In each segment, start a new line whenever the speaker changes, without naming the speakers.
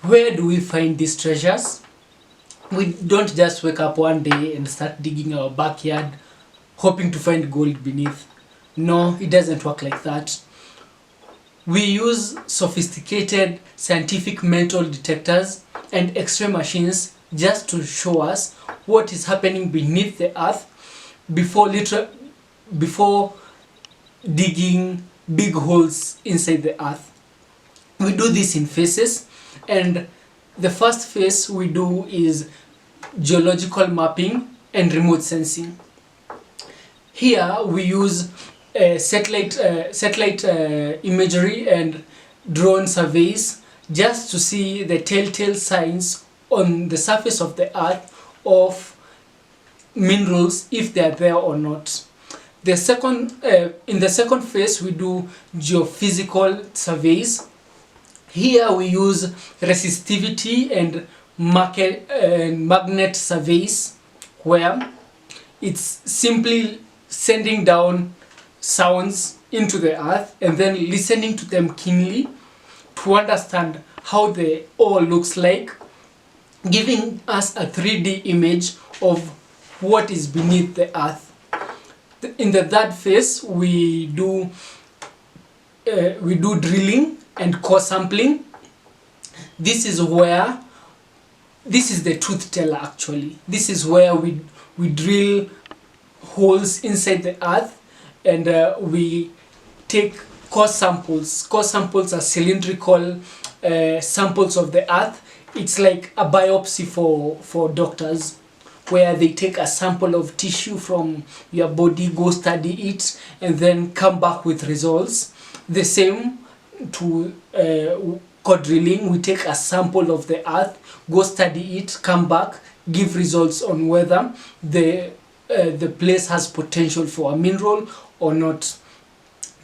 Where do we find these treasures? We don't just wake up one day and start digging our backyard hoping to find gold beneath. No, it doesn't work like that. We use sophisticated scientific metal detectors and X-ray machines just to show us what is happening beneath the earth before digging big holes inside the earth. We do this in phases, and the first phase we do is geological mapping and remote sensing. Here we use satellite imagery and drone surveys just to see the telltale signs on the surface of the earth of minerals, if they are there or not. In the second phase we do geophysical surveys. Here we use resistivity and magnet surveys, where it's simply sending down sounds into the earth and then listening to them keenly to understand how they all looks like, giving us a 3D image of what is beneath the earth. In the third phase we do drilling and core sampling. This is the truth teller actually. This is where we drill holes inside the earth and we take core samples. Core samples are cylindrical samples of the earth. It's like a biopsy for doctors, where they take a sample of tissue from your body, go study it, and then come back with results. The same to core drilling. We take a sample of the earth, go study it, come back, give results on whether the place has potential for a mineral or not.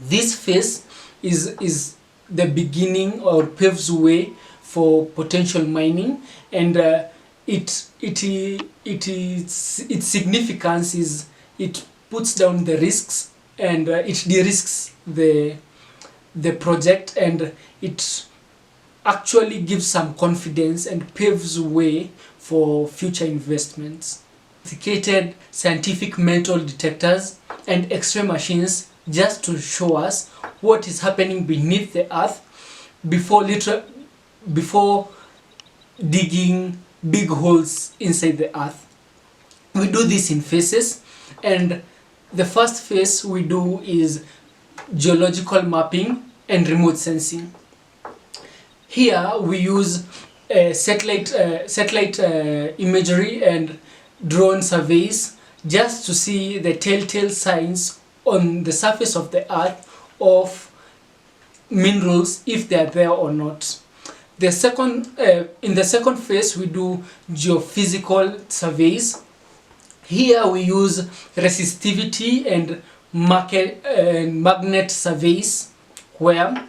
This phase is the beginning or paves way for potential mining, and its significance is it puts down the risks and it de-risks the project, and it actually gives some confidence and paves way for future investments. Sophisticated scientific metal detectors and X-ray machines just to show us what is happening beneath the earth before digging big holes inside the earth. We do this in phases, and the first phase we do is geological mapping and remote sensing. Here we use satellite imagery and drone surveys just to see the telltale signs on the surface of the earth of minerals, if they are there or not. In the second phase we do geophysical surveys. Here we use resistivity and magnet surveys, where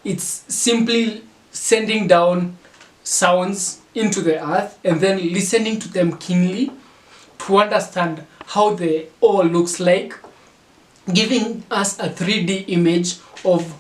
it's simply sending down sounds into the earth and then listening to them keenly to understand how they all looks like, giving us a 3D image of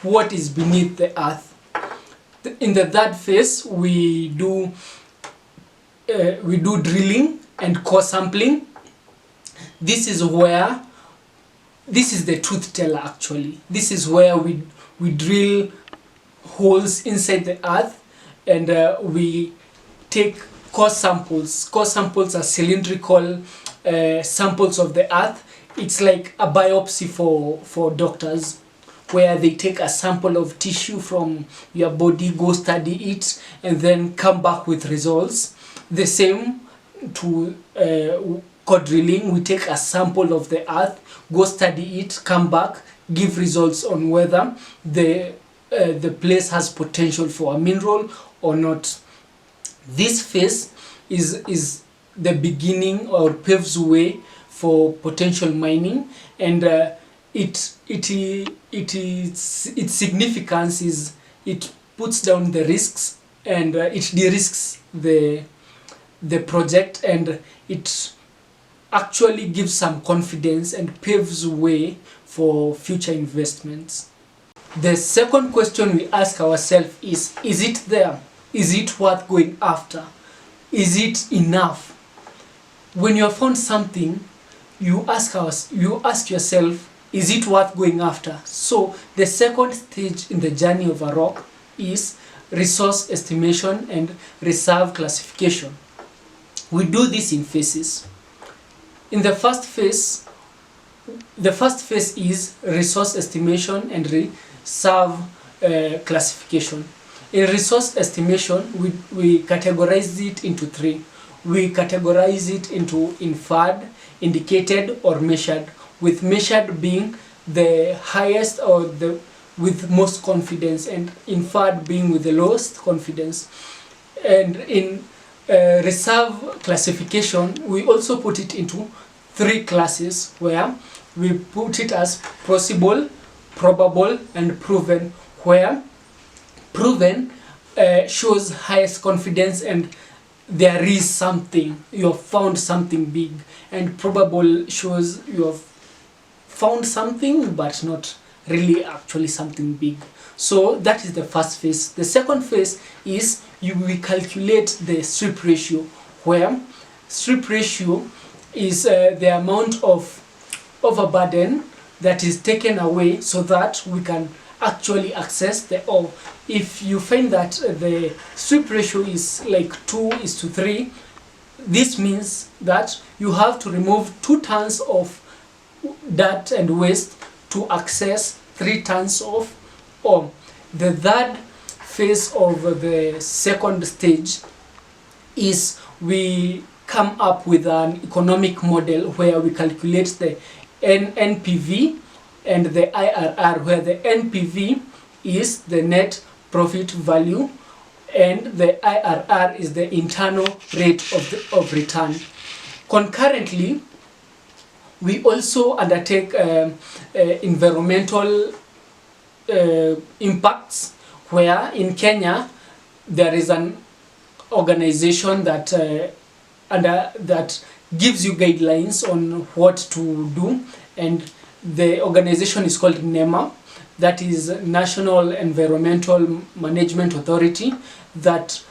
what is beneath the earth. In the third phase we do drilling and core sampling. This is the truth teller actually. This is where we drill holes inside the earth and we take core samples. Core samples are cylindrical samples of the earth. It's like a biopsy for doctors, where they take a sample of tissue from your body, go study it, and then come back with results. The same to core drilling. We take a sample of the earth, go study it, come back, give results on whether the place has potential for a mineral or not. This phase is the beginning or paves way for potential mining, and its significance is it puts down the risks and it de-risks the project, and it actually gives some confidence and paves way for future investments. The second question we ask ourselves is it there? Is it worth going after? Is it enough? When you have found something, you ask yourself, is it worth going after? So the second stage in the journey of a rock is resource estimation and reserve classification. We do this in phases. In the first phase is resource estimation and reserve classification. In resource estimation, we categorize it into three. We categorize it into inferred, indicated, or measured, with measured being the highest or the with most confidence, and inferred being with the lowest confidence. And in reserve classification, we also put it into three classes, where we put it as possible, probable, and proven, where proven shows highest confidence and there is something, you have found something big, and probable shows you have found something but not really actually something big. So that is the first phase. The second phase is we calculate the strip ratio, where strip ratio is the amount of overburden that is taken away so that we can actually access the ore. If you find that the strip ratio is like 2:3, this means that you have to remove 2 tons of dirt and waste to access 3 tons of ore. The third phase of the second stage is we come up with an economic model where we calculate the NPV and the IRR, where the NPV is the net profit value and the IRR is the internal rate of return. Concurrently, we also undertake environmental impacts, where in Kenya there is an organization that that gives you guidelines on what to do, and the organization is called NEMA, that is National Environmental Management Authority, that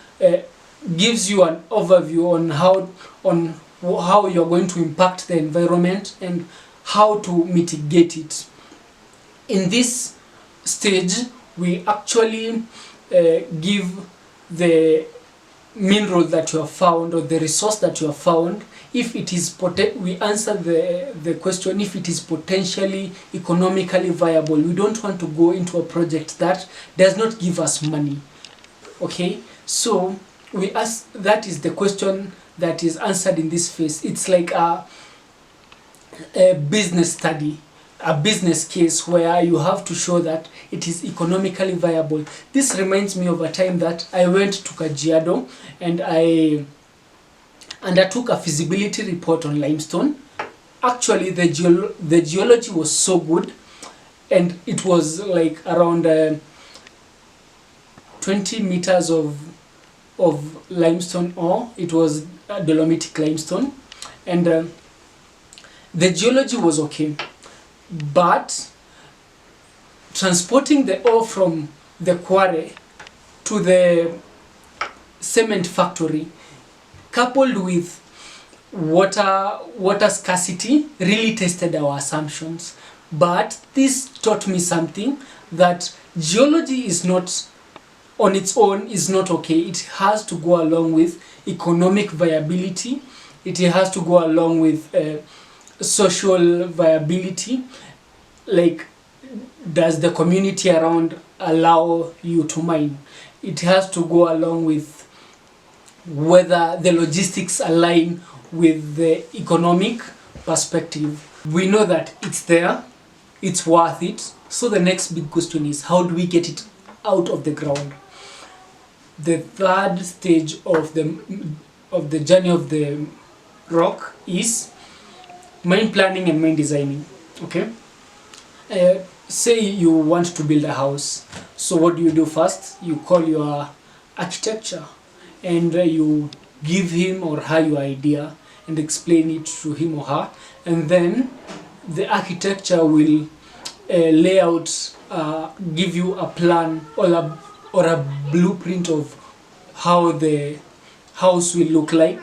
gives you an overview on how you're going to impact the environment and how to mitigate it. In this stage, we actually give the mineral that you have found or the resource that you have found, if it is we answer the question if it is potentially economically viable. We don't want to go into a project that does not give us money. Okay, so we ask, that is the question that is answered in this phase. It's like a business study, a business case, where you have to show that it is economically viable. This reminds me of a time that I went to Kajiado and I undertook a feasibility report on limestone. Actually, the geology was so good, and it was like around 20 meters of limestone ore. It was dolomitic limestone, and the geology was okay, but transporting the ore from the quarry to the cement factory, coupled with water scarcity, really tested our assumptions. But this taught me something, that geology is not on its own is not okay. It has to go along with economic viability. It has to go along with social viability. Like, does the community around allow you to mine? It has to go along with whether the logistics align with the economic perspective. We know that it's there, it's worth it. So the next big question is, how do we get it out of the ground? The third stage of the journey of the rock is mine planning and mine designing. Okay, say you want to build a house. So what do you do first? You call your architecture and you give him or her your idea and explain it to him or her, and then the architecture will lay out, give you a plan or a blueprint of how the house will look like.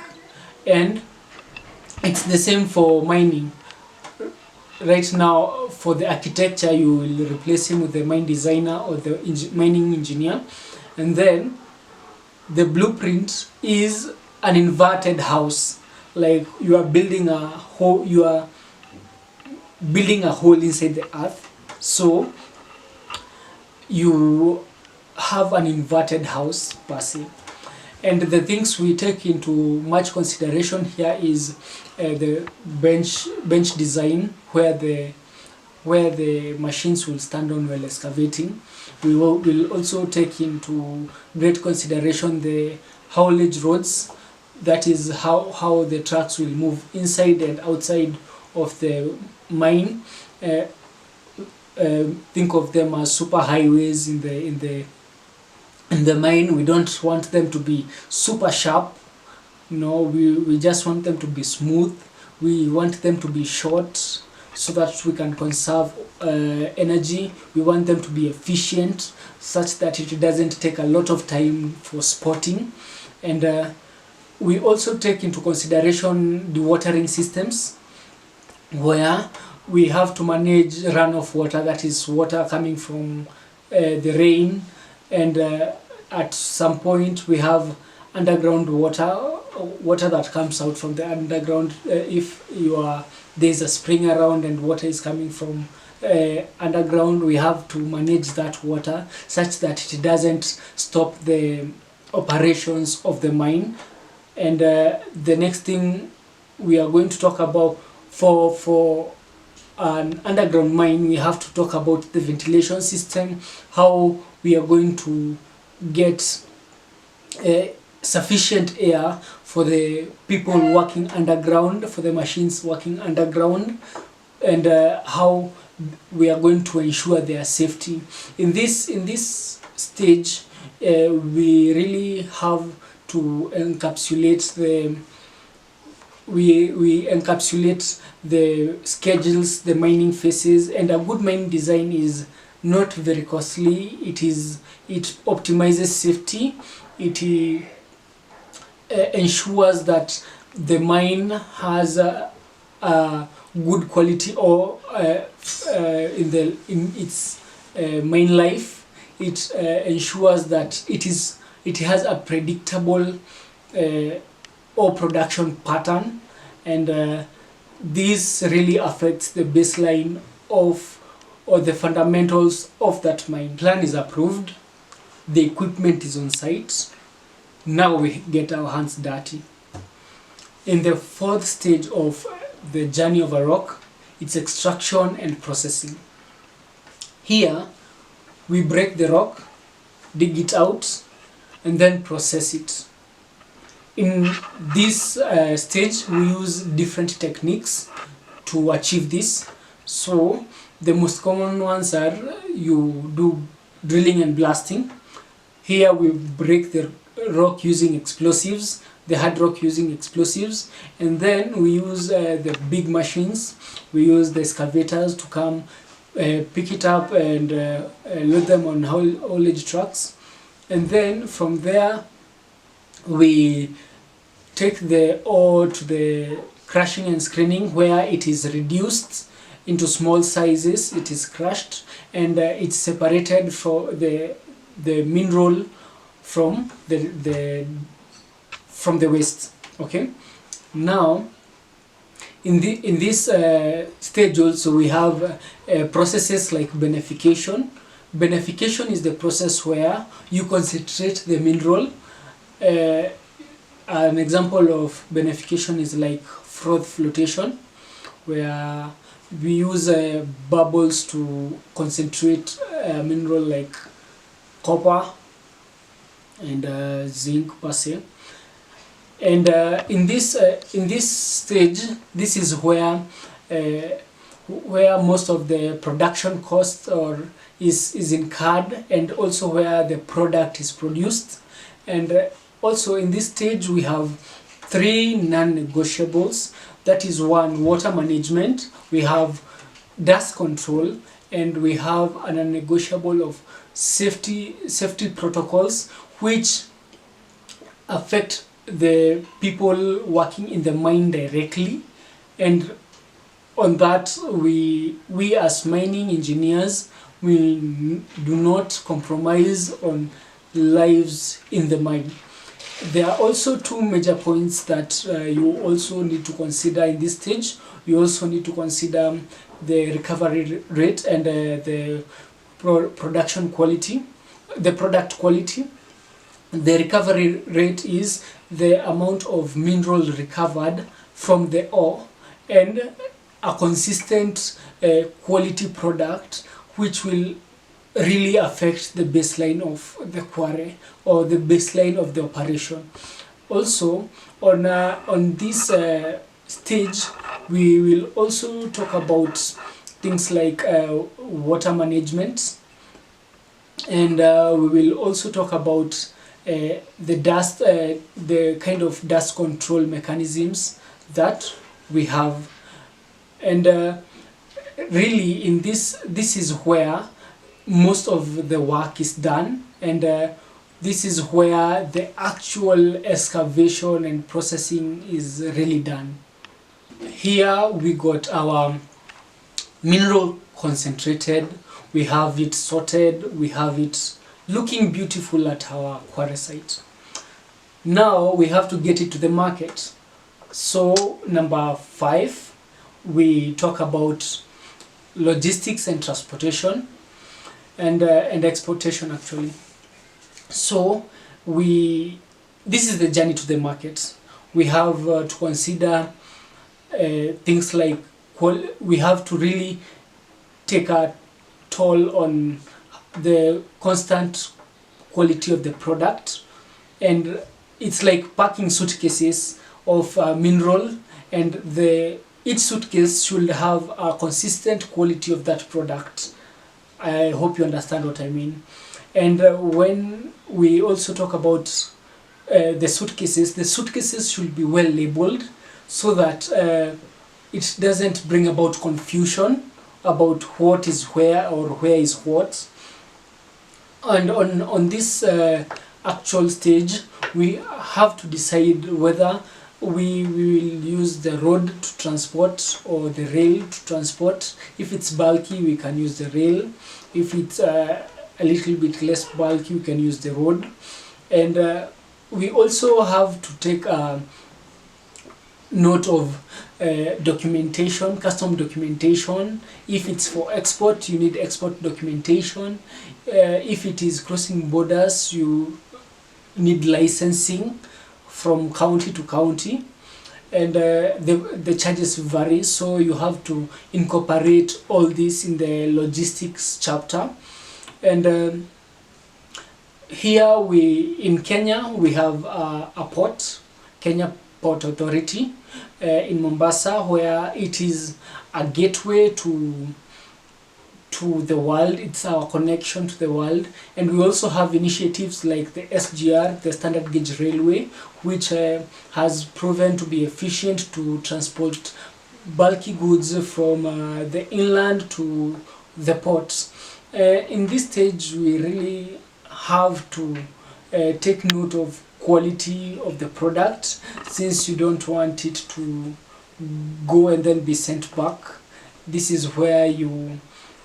And it's the same for mining. Right now, for the architecture, you will replace him with the mine designer or the mining engineer, and then the blueprint is an inverted house. Like you are building a hole, inside the earth, so you have an inverted house per se. And the things we take into much consideration here is the bench design, where the machines will stand on while excavating. Will also take into great consideration the haulage roads, that is how the trucks will move inside and outside of the mine. Think of them as super highways in the mine. We don't want them to be super sharp. No, we just want them to be smooth. We want them to be short so that we can conserve energy. We want them to be efficient such that it doesn't take a lot of time for spotting. And we also take into consideration the watering systems, where we have to manage runoff water, that is water coming from the rain, and at some point we have underground water that comes out from the underground. If there's a spring around and water is coming from underground, we have to manage that water such that it doesn't stop the operations of the mine. And the next thing we are going to talk about, for an underground mine, we have to talk about the ventilation system, how we are going to get sufficient air for the people working underground, for the machines working underground, and how we are going to ensure their safety. In this stage, we really have to encapsulate the schedules, the mining phases. And a good mining design is not very costly. It optimizes safety. It ensures that the mine has a good quality, or in its mine life. It ensures that it has a predictable ore production pattern, and this really affects the baseline or the fundamentals of that mine. Plan is approved, the equipment is on site. Now we get our hands dirty. In the fourth stage of the journey of a rock, it's extraction and processing. Here we break the rock, dig it out, and then process it. In this stage, we use different techniques to achieve this. So the most common ones are, you do drilling and blasting. Here we break the rock using explosives, the hard rock using explosives, and then we use the big machines. We use the excavators to come pick it up and load them on haulage trucks. And then from there we take the ore to the crushing and screening, where it is reduced into small sizes. It is crushed and it's separated from the mineral from the waste. Okay, now in this stage also we have processes like beneficiation. Beneficiation is the process where you concentrate the mineral. An example of beneficiation is like froth flotation, where we use bubbles to concentrate a mineral like copper and zinc per se. And in this stage, this is where most of the production cost is incurred, and also where the product is produced. And also in this stage we have 3 non-negotiables. That is, 1, water management, we have dust control, and we have a non-negotiable of safety protocols, which affect the people working in the mine directly, and on that we as mining engineers, we do not compromise on lives in the mine. There are also two major points that you also need to consider in this stage. You also need to consider the recovery rate and the production quality, the product quality. The recovery rate is the amount of mineral recovered from the ore, and a consistent quality product which will really affect the baseline of the quarry or the baseline of the operation. Also, on this stage, we will also talk about things like water management, and we will also talk about the dust, the kind of dust control mechanisms that we have. And really in this is where most of the work is done, and this is where the actual excavation and processing is really done. Here we got our mineral concentrated, we have it sorted, we have it looking beautiful at our quarry site. Now we have to get it to the market. So number 5, we talk about logistics and transportation and exportation actually. So this is the journey to the market. We have to consider things like we have to really take a toll on the constant quality of the product, and it's like packing suitcases of mineral, and each suitcase should have a consistent quality of that product. I hope you understand what I mean. And when we also talk about the suitcases should be well labeled so that it doesn't bring about confusion about what is where or where is what. And on this actual stage, we have to decide whether we will use the road to transport or the rail to transport. If it's bulky, we can use the rail. If it's a little bit less bulky, we can use the road. And we also have to take note of documentation, custom documentation. If it's for export, you need export documentation. If it is crossing borders, you need licensing from county to county, and the charges vary, so you have to incorporate all this in the logistics chapter. And here in Kenya we have a port, Kenya Port Authority in Mombasa, where it is a gateway to the world. It's our connection to the world. And we also have initiatives like the SGR, the Standard Gauge Railway, which has proven to be efficient to transport bulky goods from the inland to the ports. In this stage, we really have to take note of quality of the product, since you don't want it to go and then be sent back. This is where you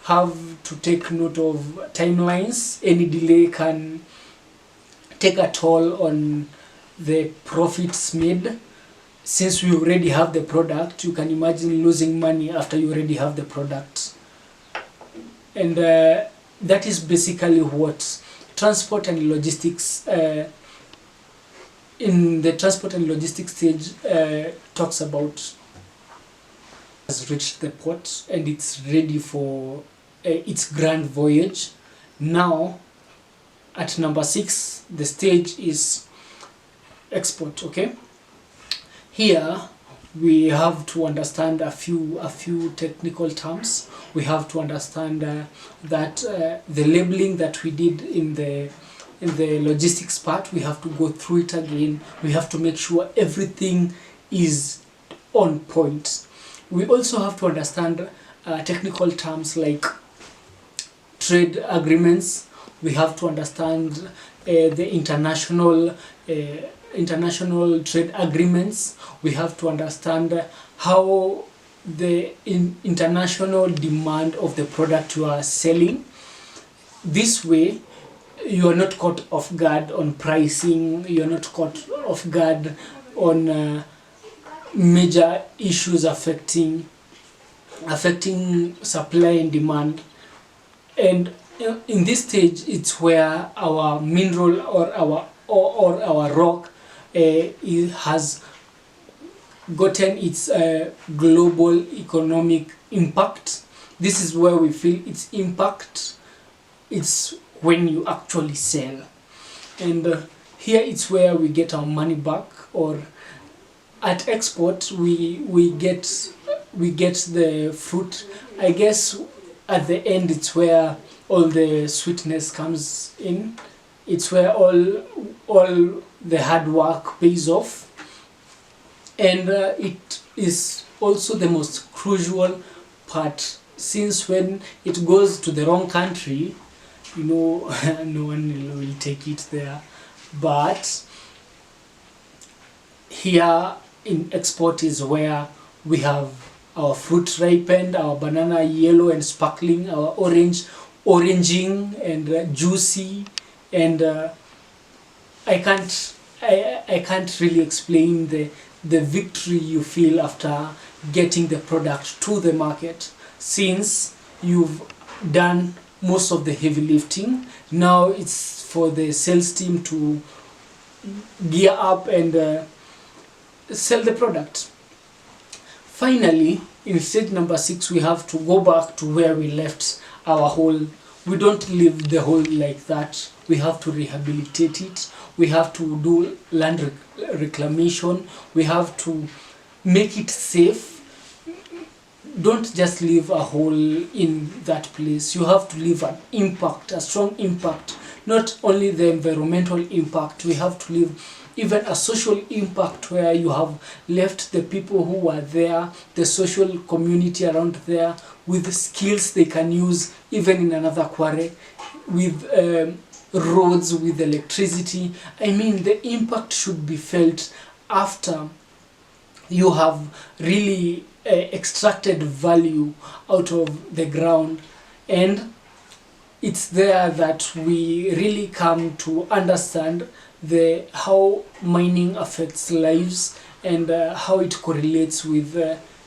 have to take note of timelines. Any delay can take a toll on the profits made. Since we already have the product, you can imagine losing money after you already have the product. And that is basically what transport and logistics in the transport and logistics stage talks about. Has reached the port and it's ready for its grand voyage. Now at number 6, the stage is export. Okay, here we have to understand a few technical terms. We have to understand that the labeling that we did in the logistics part, we have to go through it again. We have to make sure everything is on point. We also have to understand technical terms like trade agreements. We have to understand the international international trade agreements. We have to understand how the international demand of the product you are selling. This way, you are not caught off guard on pricing, you are not caught off guard on major issues affecting supply and demand. And in this stage, it's where our mineral or our rock it has gotten its global economic impact. This is where we feel its impact. It's when you actually sell, and here it's where we get our money back. Or at export, we get the fruit. I guess at the end, it's where all the sweetness comes in. It's where all the hard work pays off, and it is also the most crucial part, since when it goes to the wrong country, no one will take it there. But here in export is where we have our fruit ripened, our banana yellow and sparkling, our oranging and juicy, and I can't really explain the victory you feel after getting the product to the market, since you've done most of the heavy lifting. Now it's for the sales team to gear up and sell the product. Finally, in stage number 6, we have to go back to where we left our hole. We don't leave the hole like that. We have to rehabilitate it. We have to do land reclamation. We have to make it safe. Don't just leave a hole in that place. You have to leave an impact, a strong impact. Not only the environmental impact, we have to leave even a social impact, where you have left the people who were there, the social community around there, with skills they can use even in another quarry, with roads, with electricity. I mean, the impact should be felt after you have really extracted value out of the ground. And it's there that we really come to understand how mining affects lives, and how it correlates with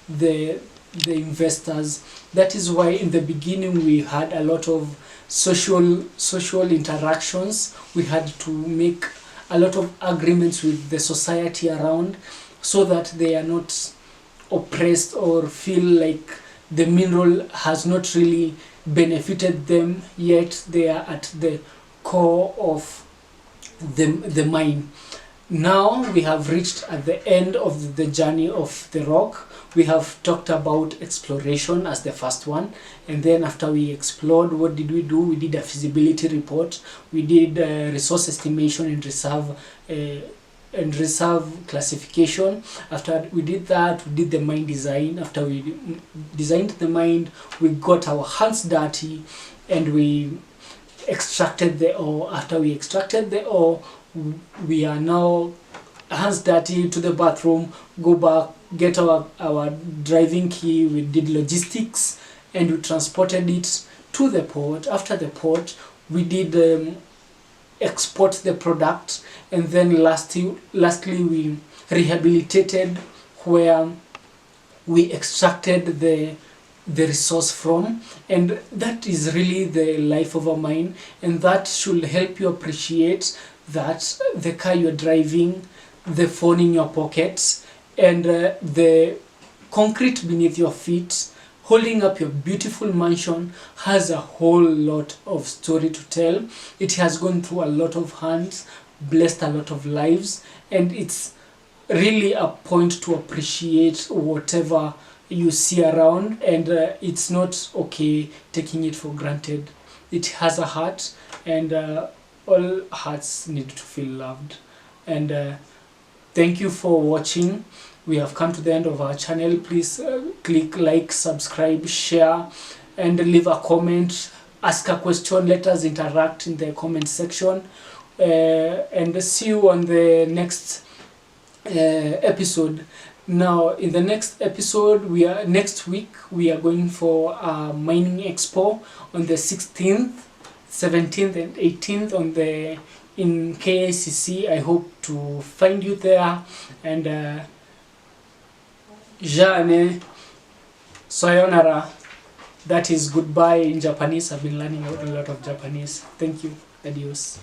the investors. That is why in the beginning we had a lot of social interactions. We had to make a lot of agreements with the society around, so that they are not oppressed or feel like the mineral has not really benefited them, yet they are at the core of the mine. Now we have reached at the end of the journey of the rock. We have talked about exploration as the first one, and then after we explored, what did we do? We did a feasibility report, we did resource estimation and reserve classification. After we did that, we did the mine design. After we designed the mine, we got our hands dirty and we extracted the ore. After we extracted the ore, we are now hands dirty to the bathroom, go back, get our driving key. We did logistics and we transported it to the port. After the port, we did export the product, and then lastly we rehabilitated where we extracted the resource from. And that is really the life of a mine, and that should help you appreciate that the car you're driving, the phone in your pockets, and the concrete beneath your feet, holding up your beautiful mansion, has a whole lot of story to tell. It has gone through a lot of hands, blessed a lot of lives, and it's really a point to appreciate whatever you see around, and it's not okay taking it for granted. It has a heart, and all hearts need to feel loved. And thank you for watching. We have come to the end of our channel. Please click like, subscribe, share, and leave a comment. Ask a question. Let us interact in the comment section. and see you on the next episode. Now, in the next episode, next week we are going for a mining expo on the 16th, 17th, and 18th in KICC. I hope to find you there. And Jane, sayonara. That is goodbye in Japanese. I've been learning a lot of Japanese. Thank you. Adios.